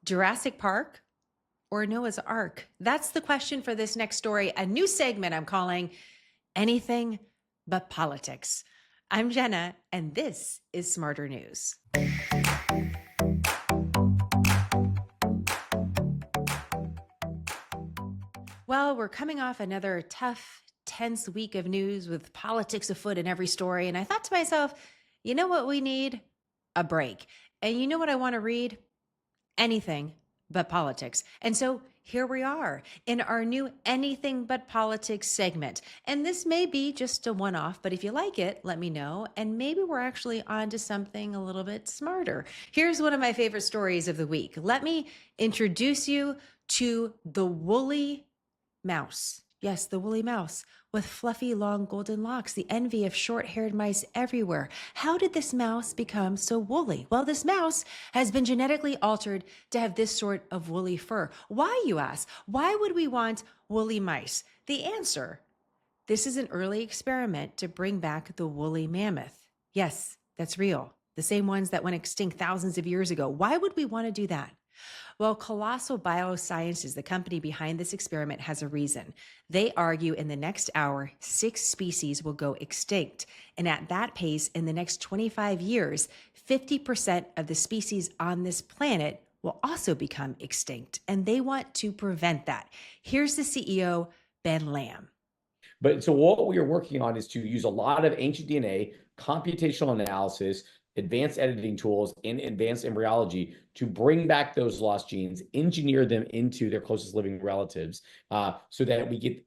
Jurassic Park or Noah's Ark? That's the question for this next story, a new segment I'm calling Anything But Politics. I'm Jenna, and this is Smarter News. Well, we're coming off another tough, tense week of news with politics afoot in every story. And I thought to myself, you know what we need? A break. And you know what I want to read? Anything but politics. And so here we are in our new Anything But Politics segment. And this may be just a one off, but if you like it, let me know. And maybe we're actually on to something a little bit smarter. Here's one of my favorite stories of the week. Let me introduce you to the woolly mouse. Yes, the woolly mouse with fluffy, long golden locks, the envy of short-haired mice everywhere. How did this mouse become so woolly? Well, this mouse has been genetically altered to have this sort of woolly fur. Why, you ask? Why would we want woolly mice? The answer, this is an early experiment to bring back the woolly mammoth. Yes, that's real. The same ones that went extinct thousands of years ago. Why would we want to do that? Well, Colossal Biosciences, the company behind this experiment, has a reason. They argue in the next hour, 6 species will go extinct. And at that pace, in the next 25 years, 50% of the species on this planet will also become extinct. And they want to prevent that. Here's the CEO, Ben Lamb. But so what we are working on is to use a lot of ancient DNA, computational analysis, advanced editing tools, and advanced embryology to bring back those lost genes, engineer them into their closest living relatives, so that we get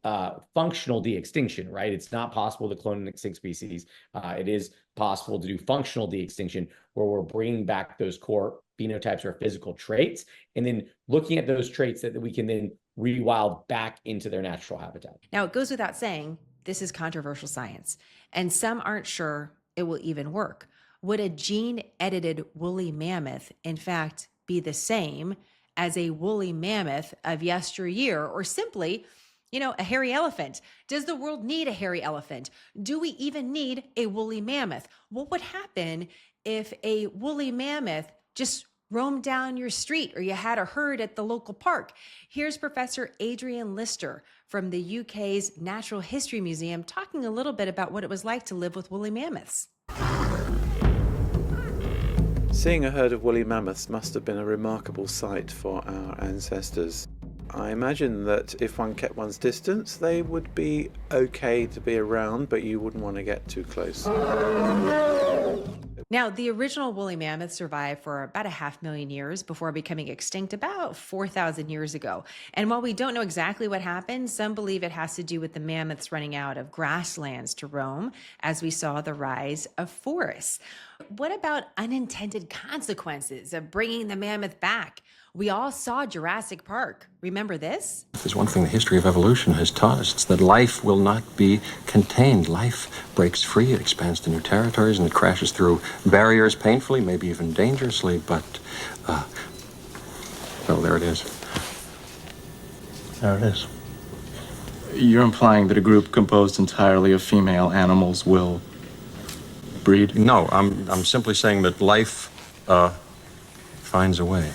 functional de-extinction, right? It's not possible to clone an extinct species. It is possible to do functional de-extinction, where we're bringing back those core phenotypes or physical traits, and then looking at those traits that we can then rewild back into their natural habitat. Now, it goes without saying, this is controversial science, and some aren't sure it will even work. Would a gene-edited woolly mammoth, in fact, be the same as a woolly mammoth of yesteryear, or simply, a hairy elephant? Does the world need a hairy elephant? Do we even need a woolly mammoth? What would happen if a woolly mammoth just roamed down your street or you had a herd at the local park? Here's Professor Adrian Lister from the UK's Natural History Museum talking a little bit about what it was like to live with woolly mammoths. Seeing a herd of woolly mammoths must have been a remarkable sight for our ancestors. I imagine that if one kept one's distance, they would be okay to be around, but you wouldn't want to get too close. Now, the original woolly mammoth survived for about 500,000 years before becoming extinct about 4,000 years ago. And while we don't know exactly what happened, some believe it has to do with the mammoths running out of grasslands to roam, as we saw the rise of forests. What about unintended consequences of bringing the mammoth back? We all saw Jurassic Park. Remember this? If there's one thing the history of evolution has taught us, it's that life will not be contained. Life breaks free, it expands to new territories, and it crashes through barriers painfully, maybe even dangerously, but, well, there it is. There it is. You're implying that a group composed entirely of female animals will breed? No, I'm simply saying that life finds a way.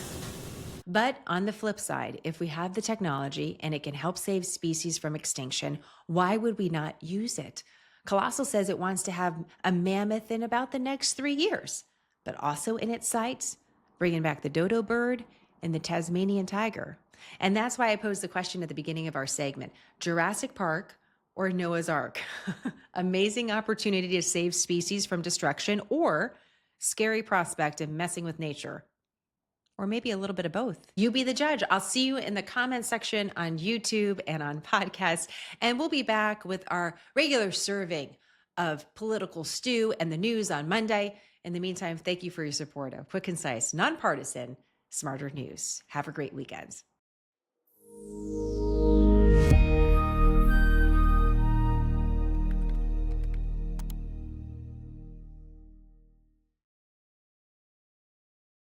But on the flip side, if we have the technology and it can help save species from extinction, why would we not use it? Colossal says it wants to have a mammoth in about the next 3 years, but also in its sights, bringing back the dodo bird and the Tasmanian tiger. And that's why I posed the question at the beginning of our segment, Jurassic Park or Noah's Ark? Amazing opportunity to save species from destruction, or scary prospect of messing with nature? Or maybe a little bit of both. You be the judge. I'll see you in the comment section on YouTube and on podcasts. And we'll be back with our regular serving of political stew and the news on Monday. In the meantime, thank you for your support of quick, concise, nonpartisan, smarter news. Have a great weekend.